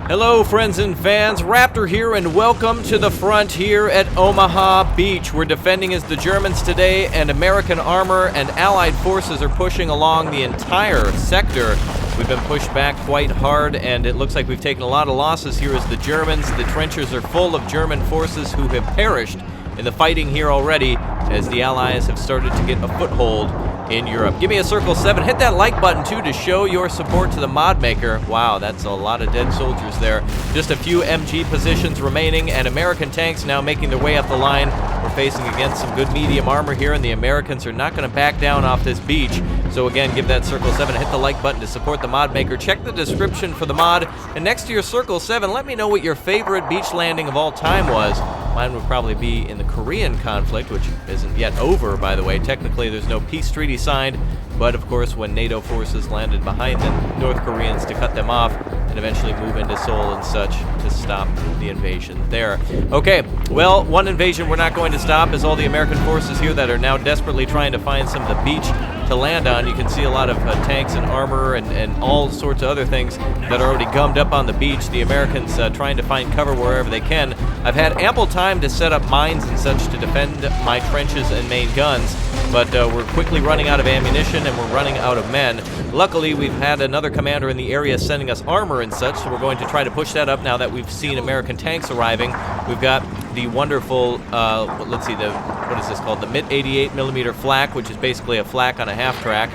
Hello friends and fans, Raptor here and welcome to the front here at Omaha Beach. We're defending as the Germans today, and American armor and allied forces are pushing along the entire sector. We've been pushed back quite hard, and it looks like we've taken a lot of losses here as the Germans. The trenches are full of German forces who have perished in the fighting here already as the allies have started to get a foothold in Europe. Give me a circle 7. Hit that like button too to show your support to the mod maker. Wow, that's a lot of dead soldiers there. Just a few MG positions remaining, and American tanks now making their way up the line. We're facing against some good medium armor here, and the Americans are not going to back down off this beach. So again, give that circle 7, hit the like button to support the mod maker. Check the description for the mod, and next to your circle 7, let me know what your favorite beach landing of all time was. Mine would probably be in the Korean conflict, which isn't yet over, by the way. Technically, there's no peace treaty signed, but of course, when NATO forces landed behind the North Koreans to cut them off and eventually move into Seoul and such to stop the invasion there. Okay, well, one invasion we're not going to stop is all the American forces here that are now desperately trying to find some of the beach to land on. You can see a lot of tanks and armor and all sorts of other things that are already gummed up on the beach. The Americans trying to find cover wherever they can. I've had ample time to set up mines and such to defend my trenches and main guns, but we're quickly running out of ammunition and we're running out of men. Luckily, we've had another commander in the area sending us armor and such, so we're going to try to push that up now that we've seen American tanks arriving. We've got the wonderful, let's see, what is this called? The MIT 88mm flak, which is basically a flak on a half-track.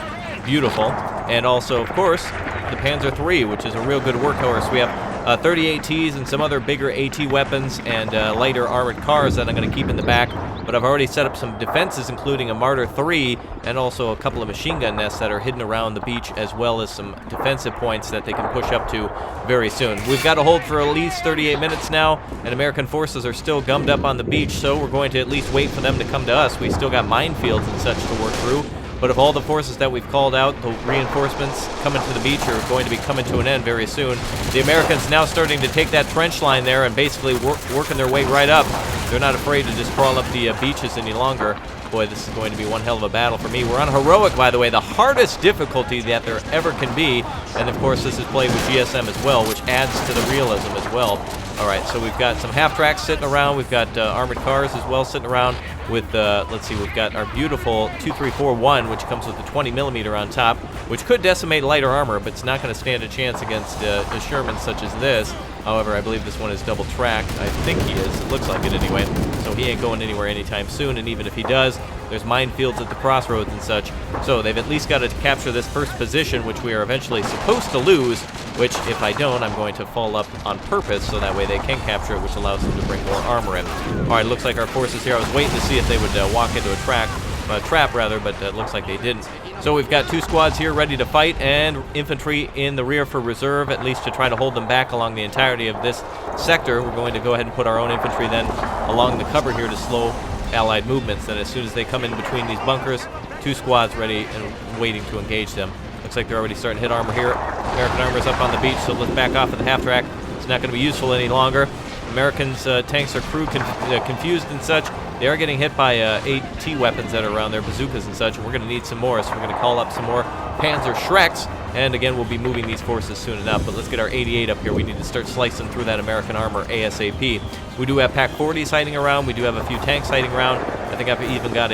Beautiful. And also, of course, the Panzer III, which is a real good workhorse. We have 30 ATs and some other bigger AT weapons and lighter armored cars that I'm going to keep in the back. But I've already set up some defenses, including a Martyr 3 and also a couple of machine gun nests that are hidden around the beach, as well as some defensive points that they can push up to very soon. We've got to hold for at least 38 minutes now, and American forces are still gummed up on the beach, so we're going to at least wait for them to come to us. We still got minefields and such to work through. But of all the forces that we've called out, the reinforcements coming to the beach are going to be coming to an end very soon. The Americans now starting to take that trench line there and basically working their way right up. They're not afraid to just crawl up the beaches any longer. Boy, this is going to be one hell of a battle for me. We're on Heroic, by the way, the hardest difficulty that there ever can be. And of course, this is played with GSM as well, which adds to the realism as well. All right, so we've got some half-tracks sitting around. We've got armored cars as well sitting around with, let's see, we've got our beautiful 2341, which comes with a 20mm on top, which could decimate lighter armor, but it's not going to stand a chance against a Sherman such as this. However, I believe this one is double-tracked. I think he is. It looks like it anyway. So he ain't going anywhere anytime soon, and even if he does, there's minefields at the crossroads and such. So they've at least got to capture this first position, which we are eventually supposed to lose, which, if I don't, I'm going to fall up on purpose, so that way they can capture it, which allows them to bring more armor in. All right, looks like our forces here. I was waiting to see if they would walk into a trap, but it looks like they didn't. So we've got two squads here ready to fight, and infantry in the rear for reserve, at least to try to hold them back along the entirety of this sector. We're going to go ahead and put our own infantry then along the cover here to slow Allied movements. And as soon as they come in between these bunkers, two squads ready and waiting to engage them. Looks like they're already starting to hit armor here. American armor is up on the beach, so let's back off of the half-track. It's not going to be useful any longer. Americans' tanks are crew confused and such. They are getting hit by AT weapons that are around there, bazookas and such, and we're going to need some more, so we're going to call up some more Panzer Shreks, and again, we'll be moving these forces soon enough, but let's get our 88 up here. We need to start slicing through that American armor ASAP. We do have Pack 40s hiding around. We do have a few tanks hiding around. I think I've even got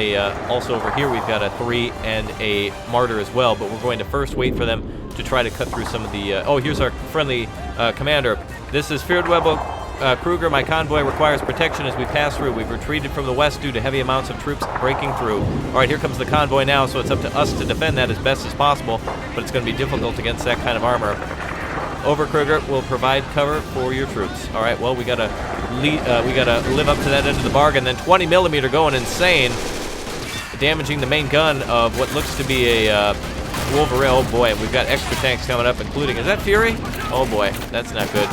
also over here, we've got a 3 and a Martyr as well, but we're going to first wait for them to try to cut through some of the, oh, here's our friendly commander. This is Feardwebel Kruger. My convoy requires protection as we pass through. We've retreated from the west due to heavy amounts of troops breaking through. All right, here comes the convoy now, so it's up to us to defend that as best as possible, but it's going to be difficult against that kind of armor. Over, Kruger. Will provide cover for your troops. All right, well, we gotta live up to that end of the bargain. Then 20mm going insane, damaging the main gun of what looks to be a Wolverine. Oh boy, we've got extra tanks coming up, including, is that Fury? Oh boy, that's not good.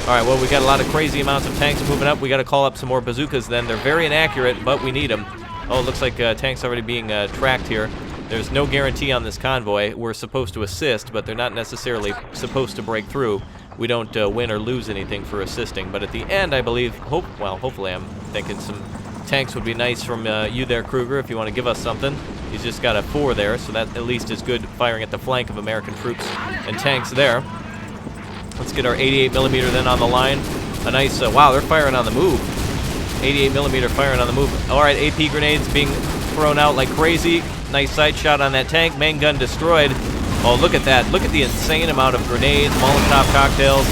All right, well, we got a lot of crazy amounts of tanks moving up. We got to call up some more bazookas then. They're very inaccurate, but we need them. Oh, it looks like tanks already being tracked here. There's no guarantee on this convoy. We're supposed to assist, but they're not necessarily supposed to break through. We don't win or lose anything for assisting, but at the end, I believe, hopefully I'm thinking some tanks would be nice from you there, Kruger, if you want to give us something. He's just got a 4 there, so that at least is good firing at the flank of American troops and tanks there. Let's get our 88mm then on the line. A nice, wow, they're firing on the move. 88mm firing on the move. All right, AP grenades being thrown out like crazy. Nice sight shot on that tank. Main gun destroyed. Oh, look at that. Look at the insane amount of grenades, Molotov cocktails,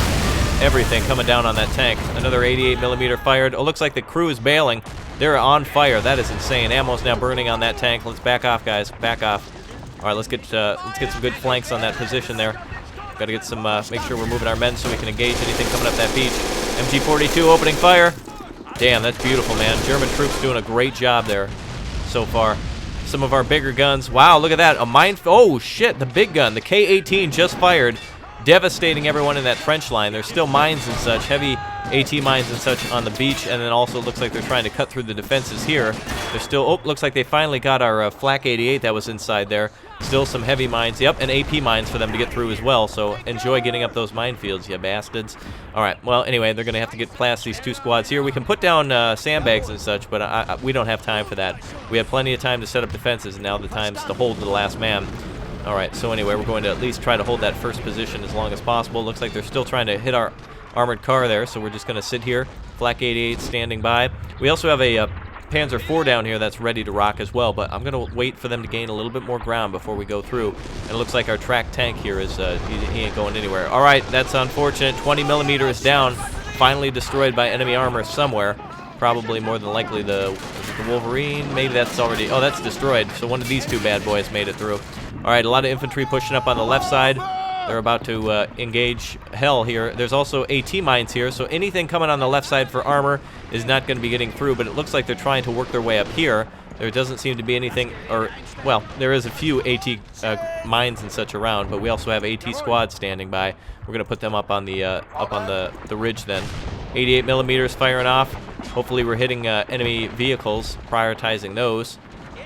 everything coming down on that tank. Another 88mm fired. Oh, looks like the crew is bailing. They're on fire. That is insane. Ammo's now burning on that tank. Let's back off, guys. Back off. All right, let's get some good flanks on that position there. Got to get some, make sure we're moving our men so we can engage anything coming up that beach. MG42 opening fire. Damn, that's beautiful, man. German troops doing a great job there so far. Some of our bigger guns. Wow, look at that. A mine. Oh, shit, the big gun. The K-18 just fired, devastating everyone in that trench line. There's still mines and such, heavy AT mines and such on the beach, and then also looks like they're trying to cut through the defenses here. There's still, oh, looks like they finally got our F.A.Q 88 that was inside there. Still some heavy mines, yep, and AP mines for them to get through as well, so enjoy getting up those minefields, you bastards. Alright, well, anyway, they're going to have to get past these two squads here. We can put down sandbags and such, but we don't have time for that. We had plenty of time to set up defenses, and now the time's to hold to the last man. Alright, so anyway, we're going to at least try to hold that first position as long as possible. Looks like they're still trying to hit our armored car there, so we're just going to sit here. Flak 88 standing by. We also have a Panzer IV down here that's ready to rock as well, but I'm going to wait for them to gain a little bit more ground before we go through. And it looks like our track tank here is, he ain't going anywhere. All right, that's unfortunate. 20mm is down, finally destroyed by enemy armor somewhere. Probably more than likely the Wolverine. Maybe that's already, oh, that's destroyed. So one of these two bad boys made it through. All right, a lot of infantry pushing up on the left side. They're about to engage hell here. There's also AT mines here, so anything coming on the left side for armor is not going to be getting through, but it looks like they're trying to work their way up here. There doesn't seem to be anything, or, well, there is a few AT mines and such around, but we also have AT squads standing by. We're going to put them up on the ridge then. 88mm firing off. Hopefully we're hitting enemy vehicles, prioritizing those.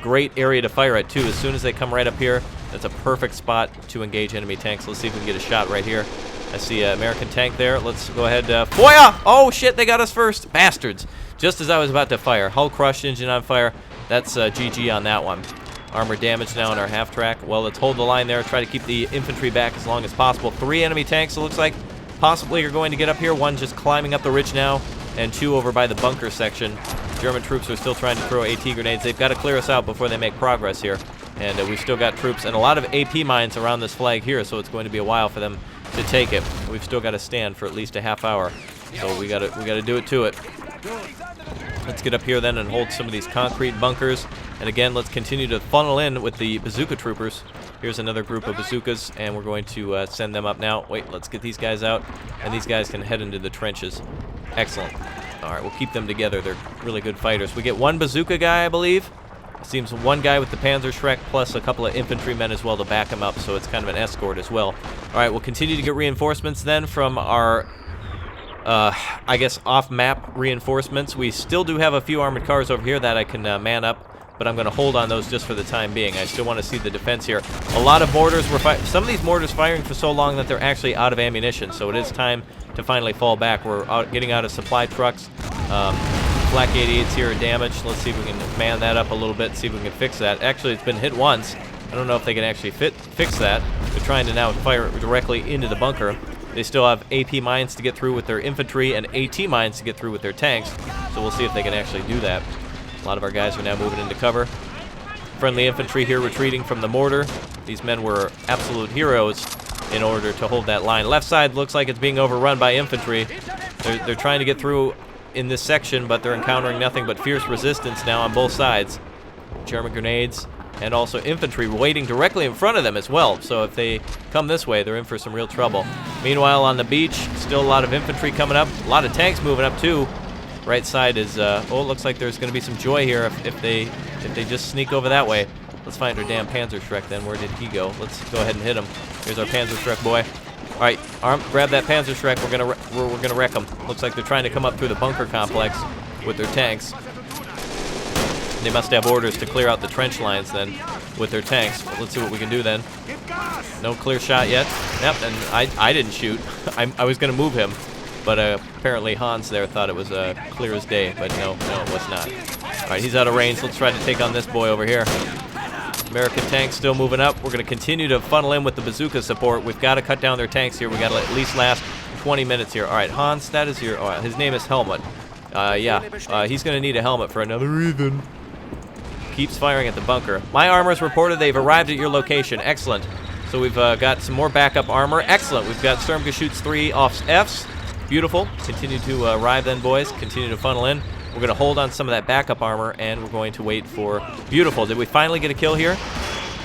Great area to fire at, too. As soon as they come right up here, that's a perfect spot to engage enemy tanks. Let's see if we can get a shot right here. I see an American tank there. Let's go ahead. Foya! Oh, shit, they got us first. Bastards. Just as I was about to fire. Hull crushed, engine on fire. That's GG on that one. Armor damage now on our half-track. Well, let's hold the line there. Try to keep the infantry back as long as possible. 3 enemy tanks, it looks like. Possibly are going to get up here. 1 just climbing up the ridge now, and 2 over by the bunker section. German troops are still trying to throw AT grenades. They've got to clear us out before they make progress here. And we've still got troops and a lot of AP mines around this flag here, so it's going to be a while for them to take it. We've still got to stand for at least a half hour, so we got to do it to it. Let's get up here then and hold some of these concrete bunkers. And again, let's continue to funnel in with the bazooka troopers. Here's another group of bazookas, and we're going to send them up now. Wait, let's get these guys out, and these guys can head into the trenches. Excellent. All right, we'll keep them together. They're really good fighters. We get 1 bazooka guy, I believe. Seems 1 guy with the Panzerschreck plus a couple of infantrymen as well to back him up, so it's kind of an escort as well. All right, we'll continue to get reinforcements then from our, I guess, off-map reinforcements. We still do have a few armored cars over here that I can man up, but I'm going to hold on those just for the time being. I still want to see the defense here. A lot of mortars were some of these mortars firing for so long that they're actually out of ammunition, so it is time to finally fall back. We're getting out of supply trucks. Flak 88's here are damaged. Let's see if we can man that up a little bit, see if we can fix that. Actually, it's been hit once. I don't know if they can actually fix that. They're trying to now fire it directly into the bunker. They still have AP mines to get through with their infantry and AT mines to get through with their tanks, so we'll see if they can actually do that. A lot of our guys are now moving into cover. Friendly infantry here retreating from the mortar. These men were absolute heroes in order to hold that line. Left side looks like it's being overrun by infantry. They're trying to get through in this section, but they're encountering nothing but fierce resistance now on both sides. German grenades and also infantry waiting directly in front of them as well, so if they come this way, they're in for some real trouble. Meanwhile, on the beach, still a lot of infantry coming up, a lot of tanks moving up too. Right side is, oh, it looks like there's going to be some joy here if they just sneak over that way. Let's find our damn Panzerschreck then. Where did he go? Let's go ahead and hit him. Here's our Panzerschreck boy. All right, grab that Panzerschreck. We're gonna wreck them. Looks like they're trying to come up through the bunker complex with their tanks. They must have orders to clear out the trench lines then with their tanks. But let's see what we can do then. No clear shot yet. Yep, and I didn't shoot. I was gonna move him, but apparently Hans there thought it was clear as day. But no, it was not. All right, he's out of range. Let's try to take on this boy over here. American tanks still moving up. We're going to continue to funnel in with the bazooka support. We've got to cut down their tanks here. We've got to at least last 20 minutes here. All right, Hans, that is your... Oh, his name is Helmut. Yeah, he's going to need a helmet for another reason. Keeps firing at the bunker. My armor's reported they've arrived at your location. Excellent. So we've got some more backup armor. Excellent. We've got Sturmgeschütz 3 off Fs. Beautiful. Continue to arrive then, boys. Continue to funnel in. We're going to hold on some of that backup armor, and we're going to wait for... Beautiful. Did we finally get a kill here?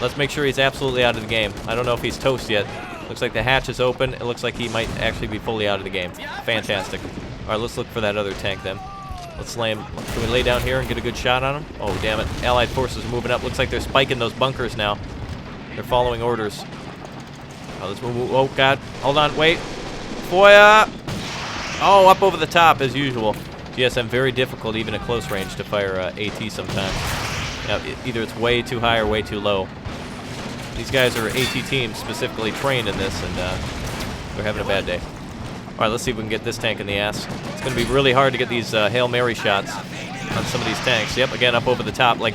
Let's make sure he's absolutely out of the game. I don't know if he's toast yet. Looks like the hatch is open. It looks like he might actually be fully out of the game. Fantastic. All right, let's look for that other tank then. Let's lay him. Can we lay down here and get a good shot on him? Oh, damn it. Allied forces are moving up. Looks like they're spiking those bunkers now. They're following orders. Oh, let's move. Oh, God. Hold on. Wait. Foya! Oh, up over the top as usual. GSM, very difficult even at close range to fire AT sometimes. Now, either it's way too high or way too low. These guys are AT teams specifically trained in this, and they're having a bad day. All right, let's see if we can get this tank in the ass. It's going to be really hard to get these Hail Mary shots on some of these tanks. Yep, again, up over the top. Like,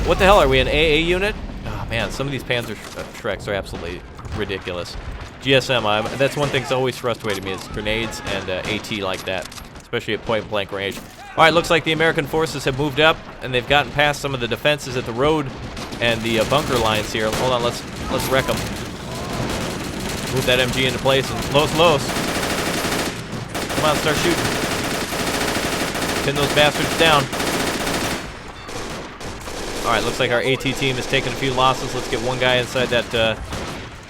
what the hell? Are we an AA unit? Oh, man, some of these Panzer Shreks are absolutely ridiculous. GSM, that's one thing that's always frustrated me is grenades and AT like that, especially at point-blank range. All right, looks like the American forces have moved up, and they've gotten past some of the defenses at the road and the bunker lines here. Hold on, let's wreck them. Move that MG into place and Los. Come on, start shooting. Pin those bastards down. All right, looks like our AT team has taken a few losses. Let's get one guy inside that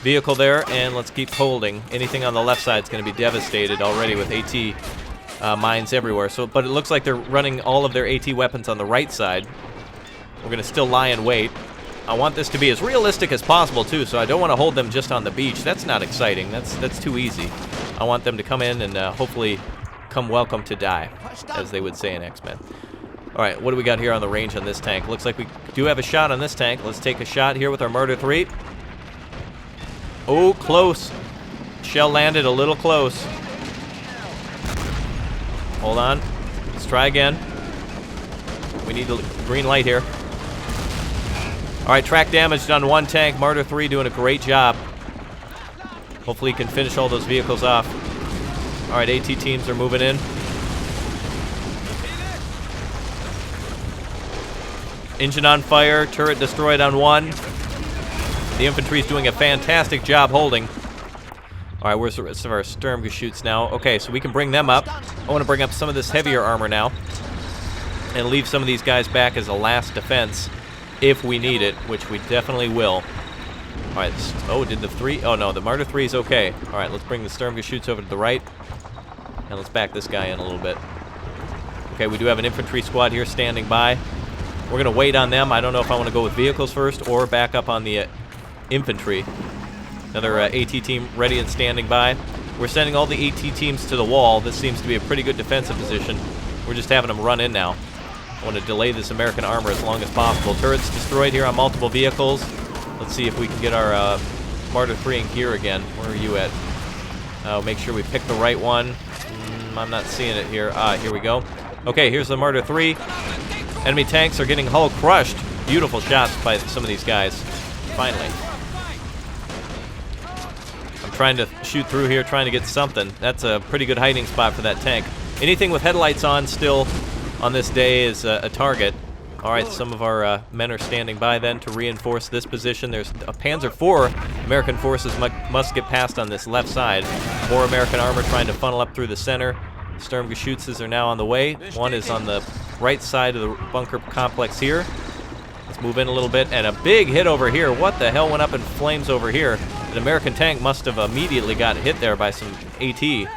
vehicle there, and let's keep holding. Anything on the left side is going to be devastated already with AT mines everywhere. So, but it looks like they're running all of their AT weapons on the right side. We're going to still lie in wait. I want this to be as realistic as possible, too, so I don't want to hold them just on the beach. That's not exciting. That's too easy. I want them to come in and hopefully come welcome to die, as they would say in X-Men. All right, what do we got here on the range on this tank? Looks like we do have a shot on this tank. Let's take a shot here with our Martyr 3. Oh, close. Shell landed a little close. Hold on. Let's try again. We need the green light here. All right, track damage on one tank. Martyr 3 doing a great job. Hopefully he can finish all those vehicles off. All right, AT teams are moving in. Engine on fire, turret destroyed on one. The infantry's doing a fantastic job holding. All right, where's the rest of our Sturmgeschütz now? Okay, so we can bring them up. I want to bring up some of this heavier armor now and leave some of these guys back as a last defense if we need it, which we definitely will. All right, oh, did the 3? Oh, no, the Martyr 3 is okay. All right, let's bring the Sturmgeschütz over to the right, and let's back this guy in a little bit. Okay, we do have an infantry squad here standing by. We're going to wait on them. I don't know if I want to go with vehicles first or back up on the infantry. Another AT team ready and standing by. We're sending all the AT teams to the wall. This seems to be a pretty good defensive position. We're just having them run in now. I want to delay this American armor as long as possible. Turrets destroyed here on multiple vehicles. Let's see if we can get our Martyr 3 in gear again. Where are you at? Make sure we pick the right one. I'm not seeing it here. Here we go. Okay, here's the Martyr 3. Enemy tanks are getting hull crushed. Beautiful shots by some of these guys. Finally. I'm trying to shoot through here, trying to get something. That's a pretty good hiding spot for that tank. Anything with headlights on still on this day is a target. All right, some of our men are standing by then to reinforce this position. There's a Panzer IV. American forces must get past on this left side. More American armor trying to funnel up through the center. Sturmgeschützes are now on the way. One is on the right side of the bunker complex here. Let's move in a little bit, and a big hit over here. What the hell went up in flames over here? An American tank must have immediately got hit there by some AT.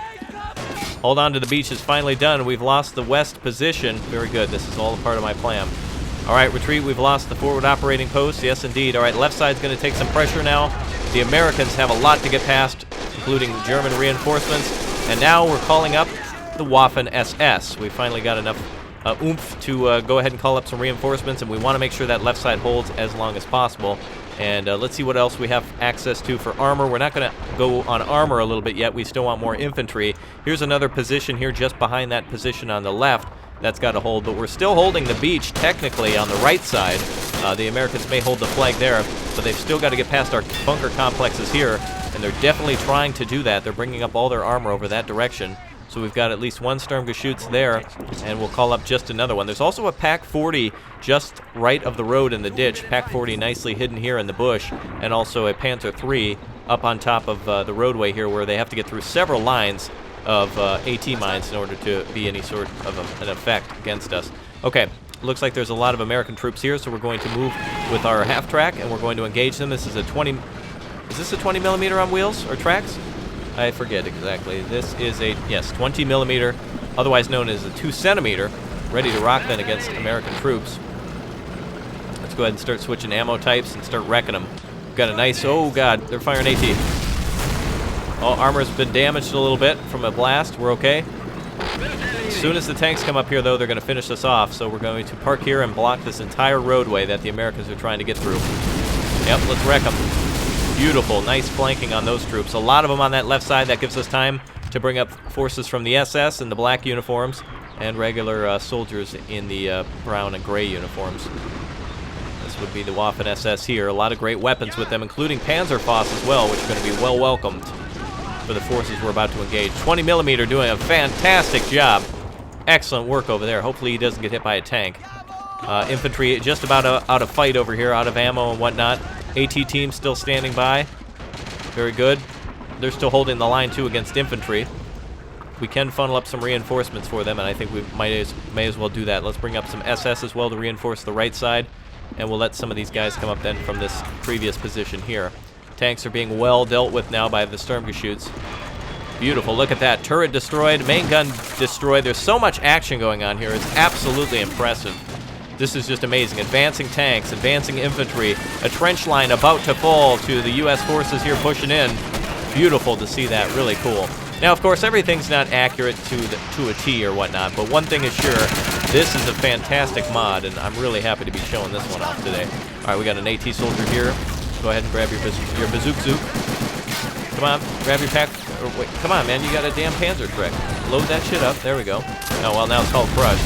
Hold on to the beach is finally done. We've lost the west position. Very good. This is all a part of my plan. All right, retreat. We've lost the forward operating post. Yes, indeed. All right, left side's going to take some pressure now. The Americans have a lot to get past, including German reinforcements. And now we're calling up the Waffen SS. We finally got enough oomph to go ahead and call up some reinforcements, and we want to make sure that left side holds as long as possible. And let's see what else we have access to for armor. We're not going to go on armor a little bit yet. We still want more infantry. Here's another position here just behind that position on the left. That's got to hold, but we're still holding the beach technically on the right side. The Americans may hold the flag there, but they've still got to get past our bunker complexes here. and they're definitely trying to do that. They're bringing up all their armor over that direction. So we've got at least one Sturmgeschütz there, and we'll call up just another one. There's also a P.A.Q. just right of the road in the ditch. P.A.Q. nicely hidden here in the bush, and also a Panther III up on top of the roadway here, where they have to get through several lines of AT mines in order to be any sort of an effect against us. Okay, looks like there's a lot of American troops here, so we're going to move with our half-track, and we're going to engage them. This is a 20... Is this a 20 millimeter on wheels or tracks? I forget exactly. This is a, yes, 20 millimeter, otherwise known as a 2 centimeter, ready to rock then against American troops. Let's go ahead and start switching ammo types and start wrecking them. We've got a nice, oh god, they're firing AT. Oh, armor's been damaged a little bit from a blast. We're okay. As soon as the tanks come up here, though, they're going to finish us off, so we're going to park here and block this entire roadway that the Americans are trying to get through. Yep, let's wreck them. Beautiful, nice flanking on those troops. A lot of them on that left side. That gives us time to bring up forces from the SS in the black uniforms and regular soldiers in the brown and gray uniforms. This would be the Waffen SS here. A lot of great weapons with them, including Panzerfaust as well, which are going to be well welcomed for the forces we're about to engage. 20 millimeter doing a fantastic job. Excellent work over there. Hopefully he doesn't get hit by a tank. Infantry just about out of fight over here, out of ammo and whatnot. AT team still standing by. Very good. They're still holding the line too against infantry. We can funnel up some reinforcements for them, and I think we may as well do that. Let's bring up some SS as well to reinforce the right side, and we'll let some of these guys come up then from this previous position here. Tanks are being well dealt with now by the Sturmgeschütz. Beautiful, look at that. Turret destroyed, main gun destroyed. There's so much action going on here. It's absolutely impressive. This is just amazing. Advancing tanks, advancing infantry, a trench line about to fall to the U.S. forces here pushing in. Beautiful to see that, really cool. Now, of course, everything's not accurate to a T or whatnot, but one thing is sure, this is a fantastic mod, and I'm really happy to be showing this one off today. All right, we got an AT soldier here. Go ahead and grab your bazooka. Come on, grab your pack. Or wait, come on, man, you got a damn Panzer trick. Load that shit up. There we go. Oh, well, now it's called Crush.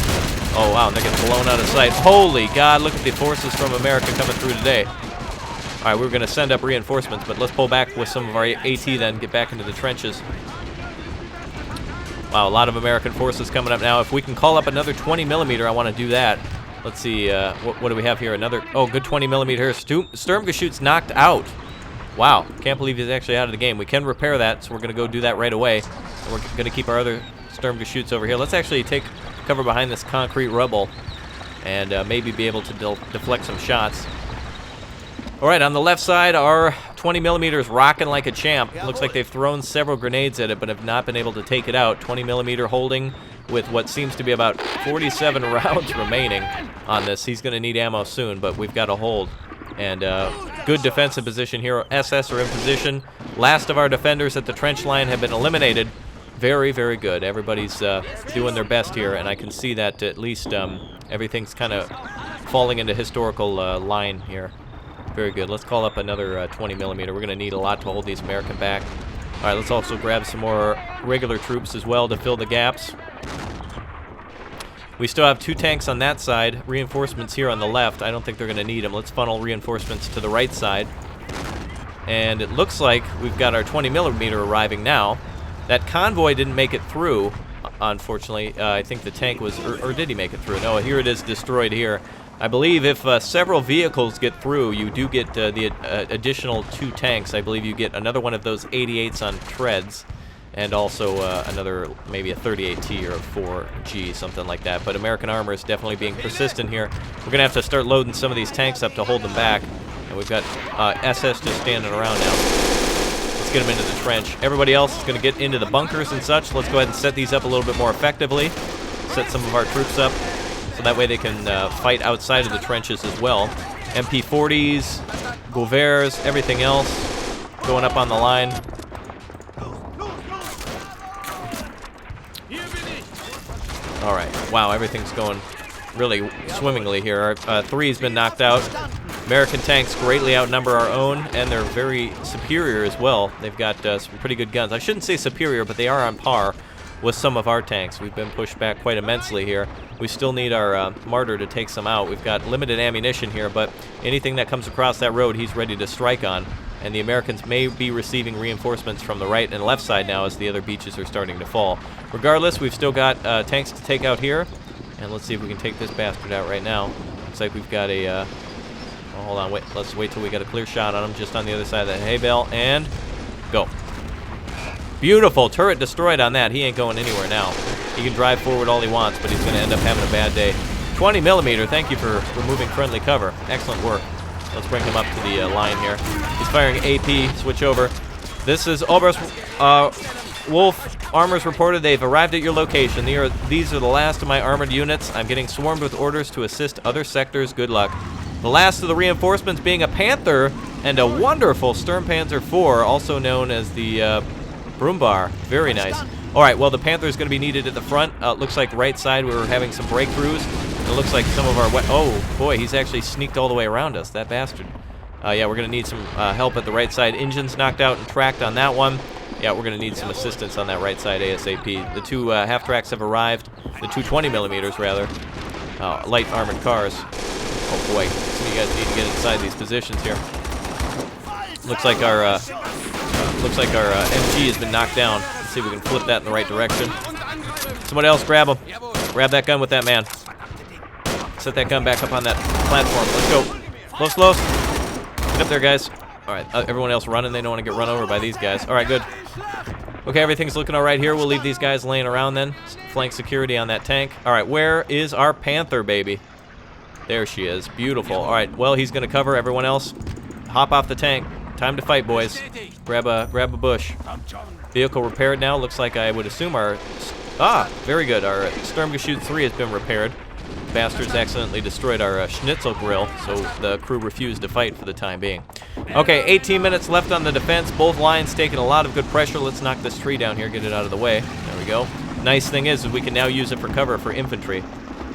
Oh, wow, and they're getting blown out of sight. Holy God, look at the forces from America coming through today. All right, we're going to send up reinforcements, but let's pull back with some of our AT then, get back into the trenches. Wow, a lot of American forces coming up now. If we can call up another 20 millimeter, I want to do that. Let's see, what do we have here? Another, oh, good 20 millimeter. Sturmgeschütz knocked out. Wow, can't believe he's actually out of the game. We can repair that, so we're going to go do that right away. And we're going to keep our other Sturmgeschütz over here. Let's actually take cover behind this concrete rubble and maybe be able to deflect some shots. All right, on the left side, our 20 millimeter is rocking like a champ. It looks like they've thrown several grenades at it, but have not been able to take it out. 20 millimeter holding with what seems to be about 47 rounds remaining on this. He's going to need ammo soon, but we've got a hold. And good defensive position here. SS are in position. Last of our defenders at the trench line have been eliminated. Very, very good. Everybody's doing their best here, and I can see that at least everything's kind of falling into historical line here. Very good. Let's call up another 20 millimeter. We're going to need a lot to hold these American back. All right, let's also grab some more regular troops as well to fill the gaps. We still have 2 tanks on that side. Reinforcements here on the left. I don't think they're going to need them. Let's funnel reinforcements to the right side. And it looks like we've got our 20 millimeter arriving now. That convoy didn't make it through, unfortunately. I think the tank was, or did he make it through? No, here it is destroyed here. I believe if several vehicles get through, you do get the additional 2 tanks. I believe you get another one of those 88s on treads, and also another, maybe a 38T or a 4G, something like that. But American armor is definitely being persistent here. We're going to have to start loading some of these tanks up to hold them back. And we've got SS just standing around now. Let's get them into the trench. Everybody else is going to get into the bunkers and such. Let's go ahead and set these up a little bit more effectively. Set some of our troops up so that way they can fight outside of the trenches as well. MP40s, Gouvers, everything else going up on the line. All right. Wow, everything's going really swimmingly here. Our 3's been knocked out. American tanks greatly outnumber our own, and they're very superior as well. They've got some pretty good guns. I shouldn't say superior, but they are on par with some of our tanks. We've been pushed back quite immensely here. We still need our Martyr to take some out. We've got limited ammunition here, but anything that comes across that road, he's ready to strike on. and the Americans may be receiving reinforcements from the right and left side now as the other beaches are starting to fall. Regardless, we've still got tanks to take out here, and let's see if we can take this bastard out right now. Looks like we've got a... oh, hold on, let's wait till we get a clear shot on him just on the other side of that hay bale, and go. Beautiful, turret destroyed on that. He ain't going anywhere now. He can drive forward all he wants, but he's going to end up having a bad day. 20 millimeter, thank you for removing friendly cover. Excellent work. Let's bring him up to the line here. He's firing AP, switch over. This is Oberst Wolf. Armors reported they've arrived at your location. These are the last of my armored units. I'm getting swarmed with orders to assist other sectors. Good luck. The last of the reinforcements being a Panther and a wonderful Sturmpanzer IV, also known as the Brummbär. Very nice. All right, well, the Panther is going to be needed at the front. Looks like right side we were having some breakthroughs. It looks like some of our... oh, boy, he's actually sneaked all the way around us, that bastard. Yeah, we're going to need some help at the right side. Engines knocked out and tracked on that one. Yeah, we're going to need some assistance on that right side ASAP. The two half-tracks have arrived. The two 20 millimeters, rather. Light armored cars. Oh, boy. Some of you guys need to get inside these positions here. Looks like our MG has been knocked down. Let's see if we can flip that in the right direction. Someone else grab him. Grab that gun with that man. Set that gun back up on that platform. Let's go. Close, close. Get up there, guys. All right, everyone else running. They don't want to get run over by these guys. All right, good. Okay, everything's looking all right here. We'll leave these guys laying around then. Flank security on that tank. All right, where is our Panther, baby? There she is. Beautiful. All right, well, he's going to cover everyone else. Hop off the tank. Time to fight, boys. Grab a bush. Vehicle repaired now. Looks like I would assume our... very good. Our Sturmgeschütz 3 has been repaired. Bastards accidentally destroyed our Schnitzel grill, so the crew refused to fight for the time being. Okay, 18 minutes left on the defense. Both lines taking a lot of good pressure. Let's knock this tree down here, get it out of the way. There we go. Nice thing is we can now use it for cover for infantry.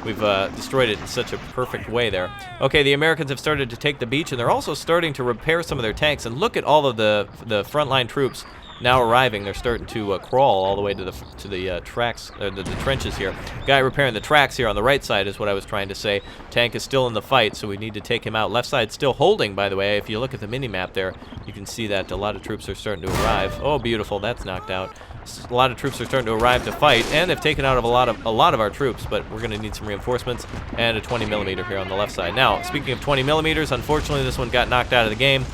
We've destroyed it in such a perfect way there. Okay, the Americans have started to take the beach, and they're also starting to repair some of their tanks. And look at all of the frontline troops now arriving. They're starting to crawl all the way to the tracks, the trenches here. Guy repairing the tracks here on the right side is what I was trying to say. Tank is still in the fight, so we need to take him out. Left side still holding, by the way. If you look at the mini-map there, you can see that a lot of troops are starting to arrive. Oh, beautiful. That's knocked out. A lot of troops are starting to arrive to fight, and they've taken out a lot of our troops, but we're going to need some reinforcements and a 20 millimeter here on the left side. Now, speaking of 20 millimeters, unfortunately this one got knocked out of the game.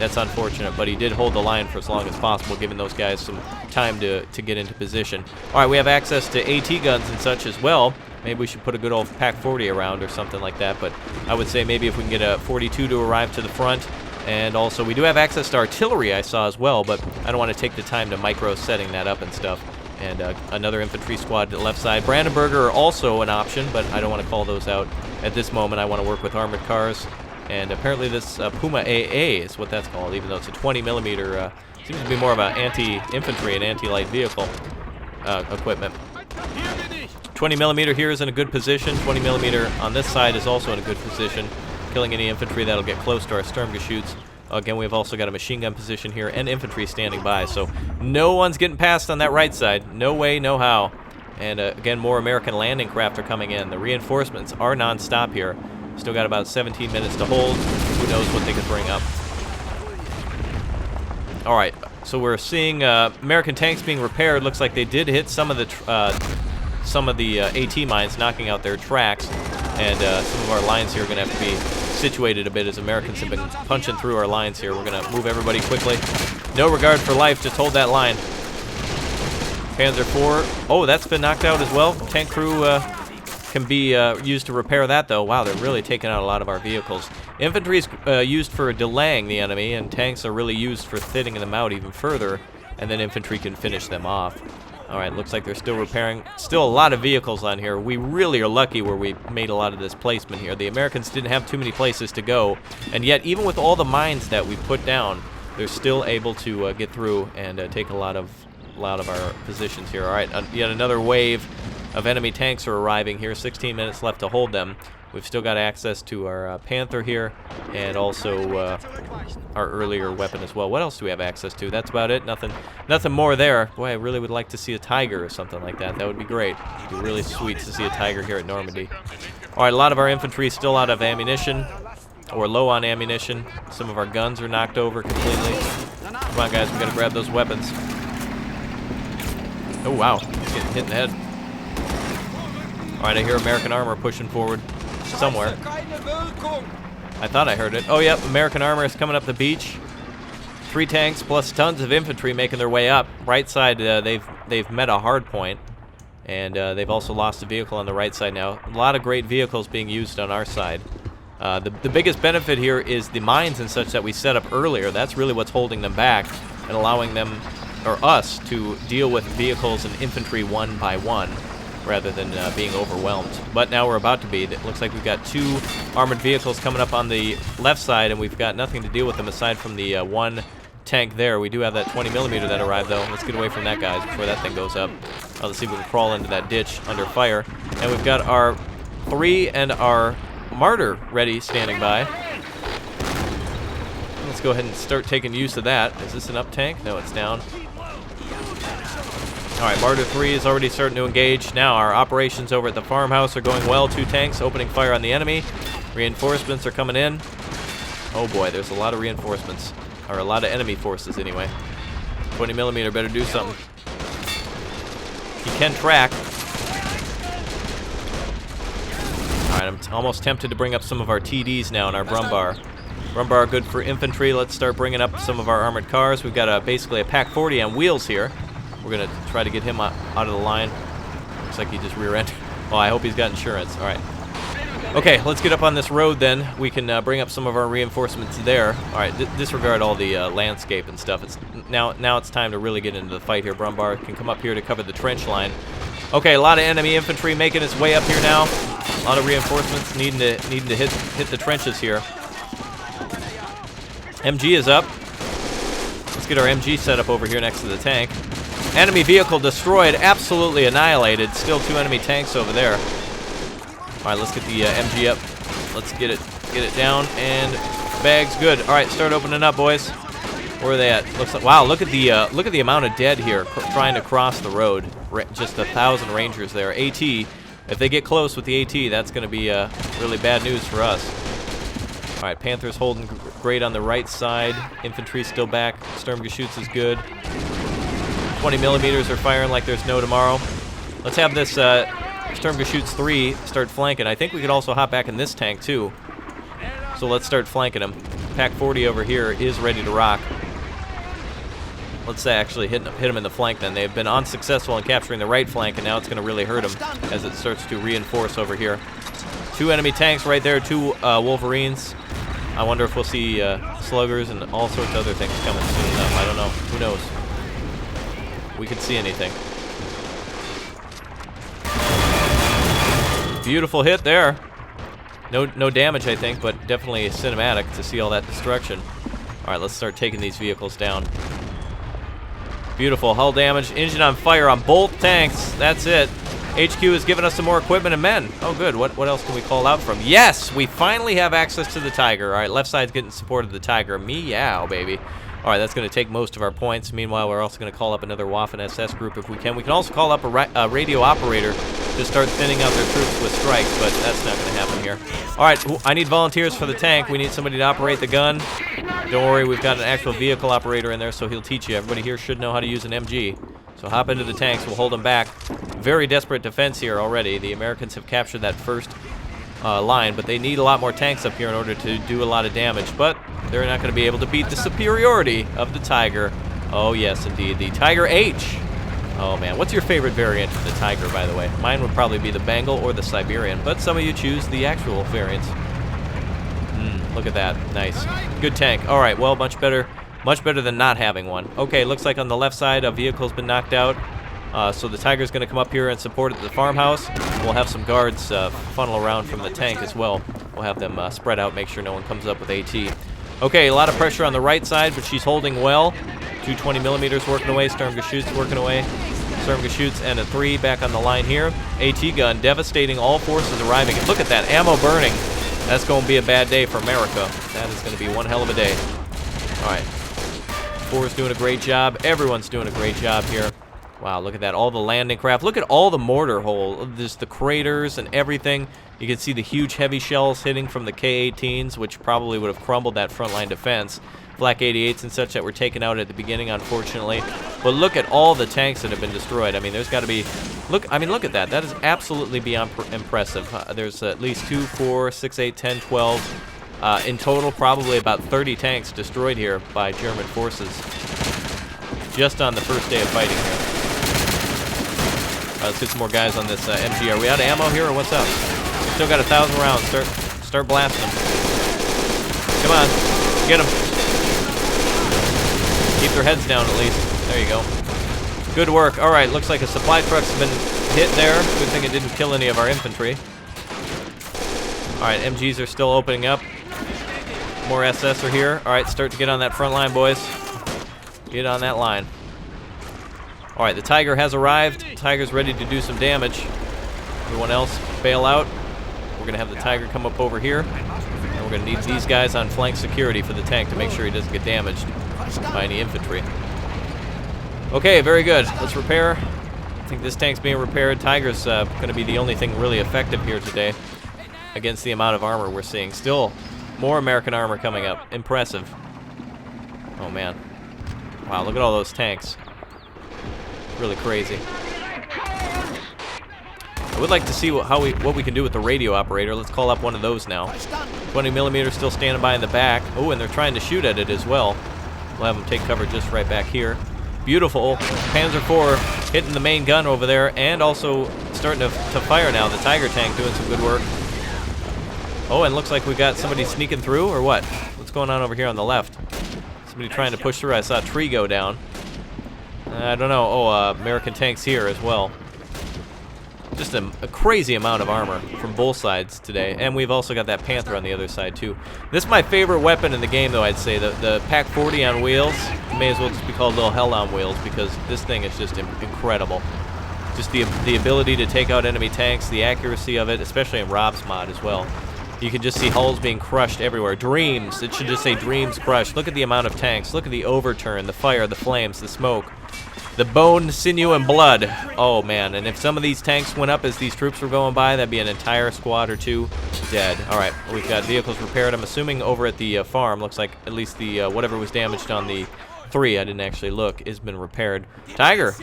That's unfortunate, but he did hold the line for as long as possible, giving those guys some time to get into position. All right, we have access to AT guns and such as well. Maybe we should put a good old PaK-40 around or something like that, but I would say maybe if we can get a 42 to arrive to the front. And also, we do have access to artillery, I saw as well, but I don't want to take the time to micro setting that up and stuff. And another infantry squad to the left side. Brandenburger are also an option, but I don't want to call those out at this moment. I want to work with armored cars. And apparently this Puma AA is what that's called, even though it's a 20 millimeter, seems to be more of an anti-infantry and anti-light vehicle equipment. 20 millimeter here is in a good position. 20 millimeter on this side is also in a good position, killing any infantry that'll get close to our Sturmgeschütz. Again, we've also got a machine gun position here and infantry standing by, so no one's getting past on that right side. No way, no how. And again, more American landing craft are coming in. The reinforcements are non-stop here. Still got about 17 minutes to hold. Who knows what they could bring up. All right, so we're seeing American tanks being repaired. Looks like they did hit some of the AT mines, knocking out their tracks. And some of our lines here are going to have to be situated a bit as Americans have been punching through our lines here. We're going to move everybody quickly. No regard for life, just hold that line. Panzer IV. Oh, that's been knocked out as well. Tank crew can be used to repair that, though. Wow, they're really taking out a lot of our vehicles. Infantry is used for delaying the enemy, and tanks are really used for thinning them out even further, and then infantry can finish them off. All right, looks like they're still repairing. Still a lot of vehicles on here. We really are lucky where we made a lot of this placement here. The Americans didn't have too many places to go, and yet even with all the mines that we put down, they're still able to get through and take a lot of our positions here. All right, yet another wave of enemy tanks are arriving here. 16 minutes left to hold them. We've still got access to our Panther here, and also our earlier weapon as well. What else do we have access to? That's about it. Nothing more there. Boy, I really would like to see a Tiger or something like that. That would be great. It would be really sweet to see a Tiger here at Normandy. All right, a lot of our infantry is still out of ammunition. We're low on ammunition. Some of our guns are knocked over completely. Come on, guys, we gotta grab those weapons. Oh, wow. He's getting hit in the head. Alright, I hear American armor pushing forward somewhere. I thought I heard it. Oh, yep, American armor is coming up the beach. 3 tanks plus tons of infantry making their way up. Right side, they've met a hard point. And they've also lost a vehicle on the right side now. A lot of great vehicles being used on our side. The biggest benefit here is the mines and such that we set up earlier. That's really what's holding them back and allowing them, or us, to deal with vehicles and infantry one by one rather than being overwhelmed. But now we're about to be. It looks like we've got 2 armored vehicles coming up on the left side, and we've got nothing to deal with them aside from the 1 tank there. We do have that 20mm that arrived, though. Let's get away from that, guys, before that thing goes up. Let's see if we can crawl into that ditch under fire. And we've got our 3 and our Martyr ready, standing by. Let's go ahead and start taking use of that. Is this an up tank? No, it's down. Alright, Martyr 3 is already starting to engage. Now our operations over at the farmhouse are going well. 2 tanks opening fire on the enemy. Reinforcements are coming in. Oh boy, there's a lot of reinforcements. Or a lot of enemy forces, anyway. 20mm better do something. He can track. Alright, I'm almost tempted to bring up some of our TDs now in our Brumbar. Brumbar good for infantry. Let's start bringing up some of our armored cars. We've got basically a P.A.Q. on wheels here. We're going to try to get him out of the line. Looks like he just rear-ended. Well, I hope he's got insurance. Alright. Okay, let's get up on this road then. We can bring up some of our reinforcements there. Alright, disregard all the landscape and stuff. Now it's time to really get into the fight here. Brumbar can come up here to cover the trench line. Okay, a lot of enemy infantry making its way up here now. A lot of reinforcements needing to hit the trenches here. MG is up. Let's get our MG set up over here next to the tank. Enemy vehicle destroyed, absolutely annihilated. Still 2 enemy tanks over there. All right, let's get the MG up. Let's get it down, and bags good. All right, start opening up, boys. Where are they at? Looks like, wow, look at the amount of dead here trying to cross the road. Just 1,000 Rangers there. AT, if they get close with the AT, that's going to be really bad news for us. All right, Panthers holding great on the right side. Infantry still back. Sturmgeschütz is good. 20mm are firing like there's no tomorrow. Let's have this Sturmgeschütz 3 start flanking. I think we could also hop back in this tank too. So let's start flanking them. P.A.Q. over here is ready to rock. Let's actually hit him in the flank then. They've been unsuccessful in capturing the right flank, and now it's going to really hurt them as it starts to reinforce over here. 2 enemy tanks right there, 2 Wolverines. I wonder if we'll see sluggers and all sorts of other things coming soon enough. I don't know. Who knows? We could see anything. Beautiful hit there. No damage, I think, but definitely cinematic to see all that destruction. All right, let's start taking these vehicles down. Beautiful hull damage, engine on fire on both tanks. That's it. HQ has given us some more equipment and men. Oh, good. What else can we call out from? Yes, we finally have access to the Tiger. All right, left side's getting support of the Tiger. Meow, baby. All right, that's going to take most of our points. Meanwhile, we're also going to call up another Waffen SS group if we can. We can also call up a radio operator to start thinning out their troops with strikes, but that's not going to happen here. All right, I need volunteers for the tank. We need somebody to operate the gun. Don't worry, we've got an actual vehicle operator in there, so he'll teach you. Everybody here should know how to use an MG. So hop into the tanks. We'll hold them back. Very desperate defense here already. The Americans have captured that first line, but they need a lot more tanks up here in order to do a lot of damage. But they're not going to be able to beat the superiority of the Tiger. Oh, yes, indeed. The Tiger H. Oh, man. What's your favorite variant of the Tiger, by the way? Mine would probably be the Bengal or the Siberian, but some of you choose the actual variants. Look at that. Nice. Good tank. All right, well, much better than not having one. Okay, looks like on the left side, a vehicle's been knocked out. So the Tiger's going to come up here and support at the farmhouse. We'll have some guards funnel around from the tank as well. We'll have them spread out, make sure no one comes up with AT. Okay, a lot of pressure on the right side, but she's holding well. 220mm working away, Sturmgeschütz working away. Sturmgeschütz and a 3 back on the line here. AT gun devastating all forces arriving. And look at that, ammo burning. That's going to be a bad day for America. That is going to be one hell of a day. All right. 4's doing a great job. Everyone's doing a great job here. Wow, look at that. All the landing craft. Look at all the mortar hole. Just the craters and everything. You can see the huge heavy shells hitting from the K-18s, which probably would have crumbled that frontline defense. Flak 88s and such that were taken out at the beginning, unfortunately. But look at all the tanks that have been destroyed. I mean, there's got to be... Look at that. That is absolutely beyond impressive. There's at least 2, 4, 6, 8, 10, 12. In total, probably about 30 tanks destroyed here by German forces. Just on the first day of fighting here. Let's get some more guys on this MG. Are we out of ammo here, or what's up? Still got 1,000 rounds. Start blasting them. Come on, get them. Keep their heads down at least. There you go. Good work. All right, looks like a supply truck's been hit there. Good thing it didn't kill any of our infantry. All right, MGs are still opening up. More SS are here. All right, start to get on that front line, boys. Get on that line. All right, the Tiger has arrived. Tiger's ready to do some damage. Everyone else, bail out. We're going to have the Tiger come up over here. And we're going to need these guys on flank security for the tank to make sure he doesn't get damaged by any infantry. Okay, very good. Let's repair. I think this tank's being repaired. Tiger's going to be the only thing really effective here today against the amount of armor we're seeing. Still, more American armor coming up. Impressive. Oh, man. Wow, look at all those tanks. Really crazy. I would like to see what we can do with the radio operator. Let's call up one of those now. 20mm still standing by in the back. Oh, and they're trying to shoot at it as well. We'll have them take cover just right back here. Beautiful. Panzer IV hitting the main gun over there, and also starting to fire now. The Tiger tank doing some good work. Oh, and looks like we got somebody sneaking through, or what? What's going on over here on the left? Somebody trying to push through. I saw a tree go down. I don't know. Oh, American tanks here as well. Just a crazy amount of armor from both sides today. And we've also got that Panther on the other side, too. This is my favorite weapon in the game, though, I'd say. The Pac 40 on wheels. It may as well just be called Little Hell on Wheels, because this thing is just incredible. Just the ability to take out enemy tanks, the accuracy of it, especially in Rob's mod as well. You can just see hulls being crushed everywhere. Dreams. It should just say Dreams crushed. Look at the amount of tanks. Look at the overturn, the fire, the flames, the smoke. The bone, sinew, and blood. Oh, man. And if some of these tanks went up as these troops were going by, that'd be an entire squad or two dead. All right. We've got vehicles repaired. I'm assuming over at the farm. Looks like at least the whatever was damaged on the 3, I didn't actually look, has been repaired. Tiger's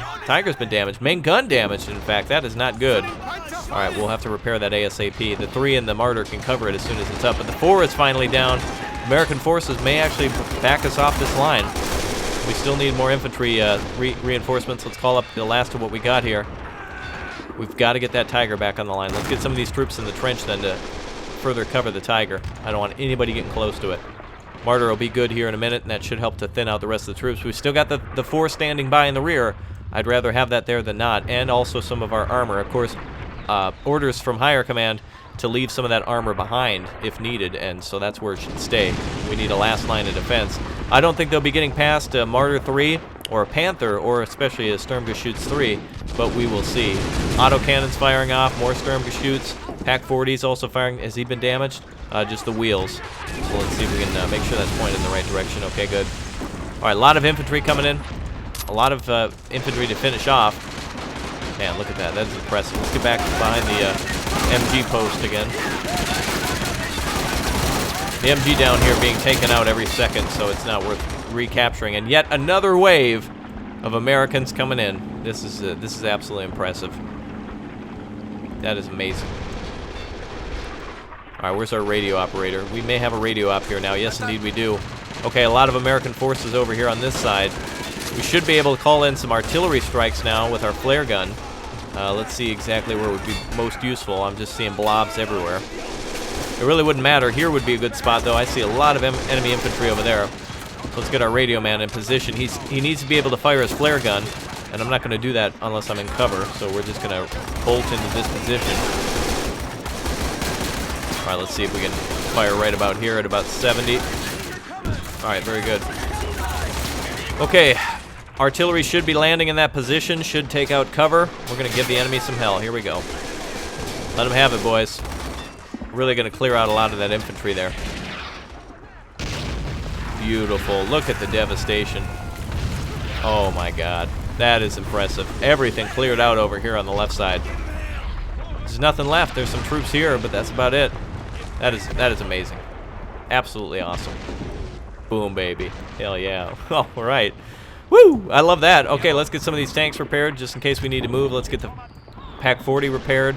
been damaged. Main gun damaged, in fact. That is not good. All right, we'll have to repair that ASAP. The 3 and the Martyr can cover it as soon as it's up. But the 4 is finally down. American forces may actually back us off this line. We still need more infantry reinforcements. Let's call up the last of what we got here. We've got to get that Tiger back on the line. Let's get some of these troops in the trench then to further cover the Tiger. I don't want anybody getting close to it. Martyr will be good here in a minute, and that should help to thin out the rest of the troops. We've still got the 4 standing by in the rear. I'd rather have that there than not. And also some of our armor. Of course, orders from higher command to leave some of that armor behind if needed, and so that's where it should stay. We need a last line of defense. I don't think they'll be getting past a Martyr 3 or a Panther, or especially a Sturmgeschütz 3, but we will see. Autocannons firing off, more Sturmgeschütz. Pac 40's also firing. Has he been damaged? Just the wheels. So let's see if we can make sure that's pointed in the right direction. Okay, good. All right, a lot of infantry coming in. A lot of infantry to finish off. Man, look at that. That is impressive. Let's get back behind the MG post again. The MG down here being taken out every second, so it's not worth recapturing. And yet another wave of Americans coming in. This is absolutely impressive. That is amazing. All right, where's our radio operator? We may have a radio op here now. Yes, indeed we do. Okay, a lot of American forces over here on this side. We should be able to call in some artillery strikes now with our flare gun. Let's see exactly where it would be most useful. I'm just seeing blobs everywhere. It really wouldn't matter. Here would be a good spot, though. I see a lot of enemy infantry over there. Let's get our radio man in position. He needs to be able to fire his flare gun, and I'm not going to do that unless I'm in cover, so we're just going to bolt into this position. All right, let's see if we can fire right about here at about 70. All right, very good. Okay, artillery should be landing in that position, should take out cover. We're going to give the enemy some hell. Here we go. Let them have it, boys. Really going to clear out a lot of that infantry there. Beautiful. Look at the devastation. Oh, my God. That is impressive. Everything cleared out over here on the left side. There's nothing left. There's some troops here, but that's about it. That is amazing. Absolutely awesome. Boom, baby. Hell yeah. All right. Woo! I love that. Okay, let's get some of these tanks repaired just in case we need to move. Let's get the PaK-40 repaired.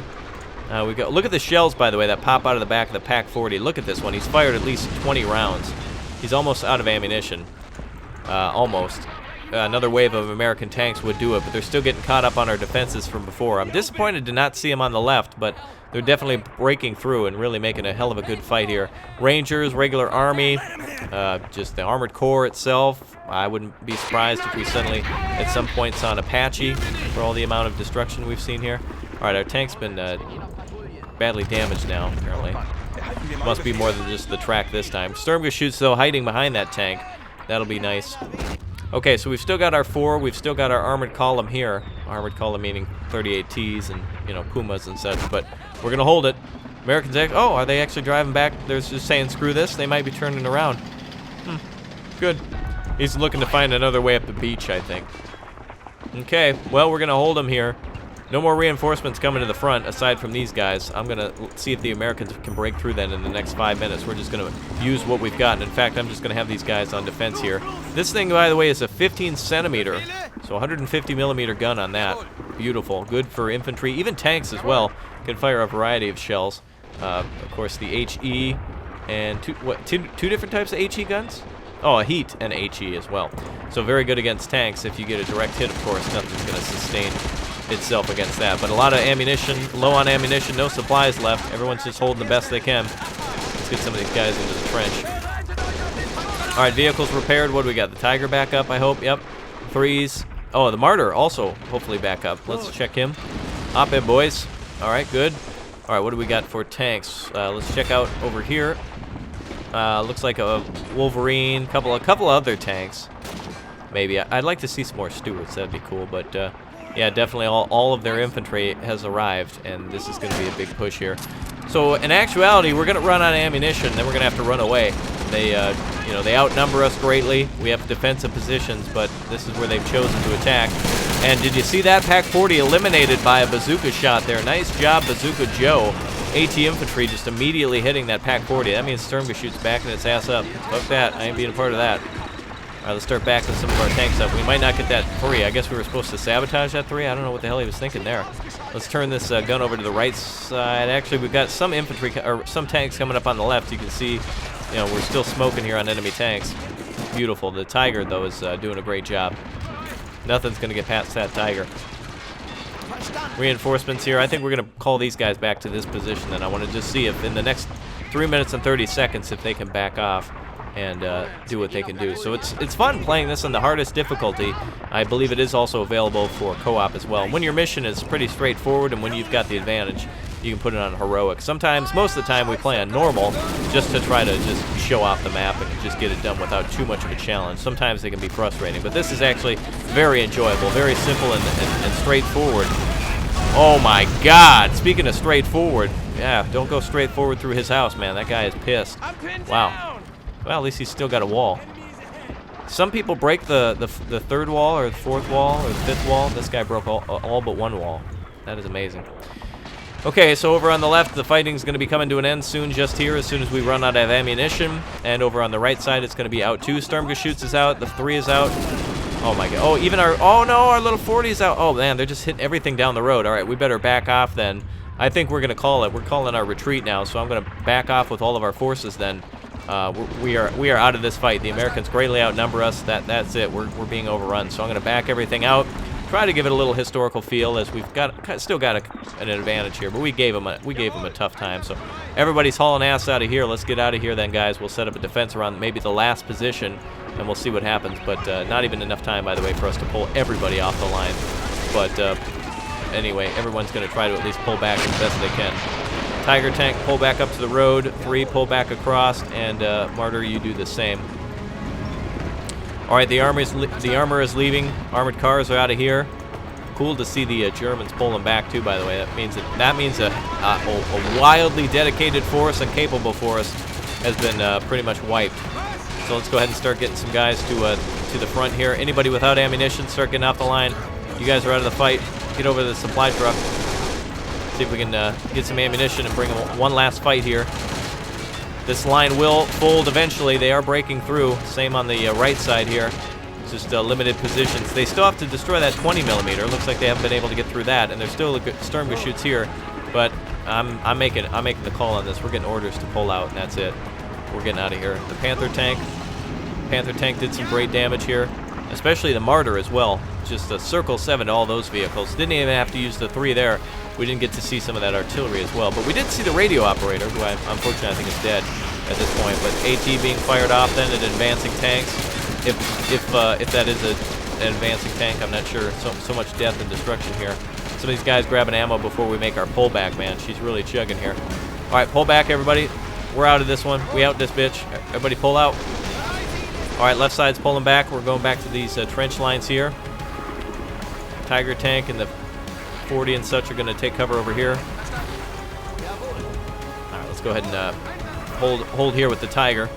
We go. Look at the shells, by the way, that pop out of the back of the PaK-40. Look at this one. He's fired at least 20 rounds. He's almost out of ammunition. Almost. Another wave of American tanks would do it, but they're still getting caught up on our defenses from before. I'm disappointed to not see them on the left, but they're definitely breaking through and really making a hell of a good fight here. Rangers, regular army, just the armored corps itself. I wouldn't be surprised if we suddenly, at some point, saw an Apache for all the amount of destruction we've seen here. All right, our tank's been badly damaged now, apparently. Must be more than just the track this time. Sturmgeschütz, though, hiding behind that tank. That'll be nice. Okay, so we've still got our 4. We've still got our armored column here. Armored column meaning 38Ts and, you know, Pumas and such. But we're going to hold it. Americans, oh, are they actually driving back? They're just saying, screw this. They might be turning around. Good. He's looking to find another way up the beach, I think. Okay, well, we're going to hold them here. No more reinforcements coming to the front aside from these guys. I'm going to see if the Americans can break through then in the next 5 minutes. We're just going to use what we've got. And in fact, I'm just going to have these guys on defense here. This thing, by the way, is a 15 centimeter, so 150 millimeter gun on that. Beautiful. Good for infantry, even tanks as well. Can fire a variety of shells. Of course, the HE and two different types of HE guns? Oh, a heat and HE as well. So very good against tanks. If you get a direct hit, of course, nothing's going to sustain itself against that. But a lot of ammunition, low on ammunition, no supplies left. Everyone's just holding the best they can. Let's get some of these guys into the trench. All right, vehicles repaired. What do we got? The Tiger back up, I hope. Yep. 3s. Oh, the Martyr also hopefully back up. Let's check him. Op-ed, boys. All right, good. All right, what do we got for tanks? Let's check out over here. Looks like a Wolverine, couple of other tanks. Maybe. I'd like to see some more Stuarts. That'd be cool. But yeah, definitely all of their infantry has arrived, and this is going to be a big push here. So in actuality, we're going to run out of ammunition, then we're going to have to run away. They, you know, they outnumber us greatly. We have defensive positions, but this is where they've chosen to attack. And did you see that? PaK-40 eliminated by a bazooka shot there. Nice job, Bazooka Joe. AT infantry just immediately hitting that PaK-40. That means Sturmgeschütz backing its ass up. Fuck that. I ain't being a part of that. All right, let's start backing some of our tanks up. We might not get that 3. I guess we were supposed to sabotage that 3. I don't know what the hell he was thinking there. Let's turn this gun over to the right side. Actually, we've got some infantry or some tanks coming up on the left. You can see, you know, we're still smoking here on enemy tanks. Beautiful. The Tiger, though, is doing a great job. Nothing's going to get past that Tiger. Reinforcements here. I think we're going to call these guys back to this position, and I want to just see if in the next 3 minutes and 30 seconds if they can back off and do what they can do. So it's fun playing this on the hardest difficulty. I believe it is also available for co-op as well. When your mission is pretty straightforward and when you've got the advantage, you can put it on heroic. Sometimes, most of the time, we play on normal just to try to just show off the map and just get it done without too much of a challenge. Sometimes they can be frustrating, but this is actually very enjoyable, very simple and straightforward. Oh my God! Speaking of straightforward, yeah, don't go straight forward through his house, man. That guy is pissed. Wow. Well, at least he's still got a wall. Some people break the third wall or the fourth wall or the fifth wall. This guy broke all but one wall. That is amazing. Okay, so over on the left, the fighting's going to be coming to an end soon, just here, as soon as we run out of ammunition. And over on the right side, it's going to be out too. Sturmgeschütz is out. The 3 is out. Oh my God. Oh, even our, oh no, our little 40 is out. Oh man, they're just hitting everything down the road. All right, we better back off then. I think we're going to call it. We're calling our retreat now, so I'm going to back off with all of our forces then. We are out of this fight. The Americans greatly outnumber us. That's it. We're being overrun. So I'm going to back everything out. Try to give it a little historical feel, as we've still got an advantage here, but we gave them a tough time. So everybody's hauling ass out of here. Let's get out of here then, guys. We'll set up a defense around maybe the last position, and we'll see what happens. But not even enough time, by the way, for us to pull everybody off the line. But anyway, everyone's going to try to at least pull back as best they can. Tiger tank, pull back up to the road. 3, pull back across, and Martyr, you do the same. All right, the armor is leaving. Armored cars are out of here. Cool to see the Germans pulling back too. By the way, that means a wildly dedicated force and capable force has been pretty much wiped. So let's go ahead and start getting some guys to the front here. Anybody without ammunition, start getting off the line. You guys are out of the fight. Get over to the supply truck. See if we can get some ammunition and bring them one last fight here. This line will fold eventually. They are breaking through. Same on the right side here. It's just limited positions. They still have to destroy that 20 millimeter. Looks like they haven't been able to get through that, and there's still a good Sturmgeschütz here. But I'm making the call on this. We're getting orders to pull out, and that's it. We're getting out of here. The Panther tank did some great damage here, especially the Martyr as well. Just a circle 7 to all those vehicles. Didn't even have to use the 3 there. We didn't get to see some of that artillery as well, but we did see the radio operator, who unfortunately I think is dead at this point. But AT being fired off then at advancing tanks. If that is an advancing tank, I'm not sure. So much death and destruction here. Some of these guys grabbing ammo before we make our pullback, man. She's really chugging here. All right, pull back, everybody. We're out of this one. We out this bitch. Everybody pull out. All right, left side's pulling back. We're going back to these trench lines here. Tiger tank and the 40 and such are going to take cover over here. All right, let's go ahead and hold here with the Tiger.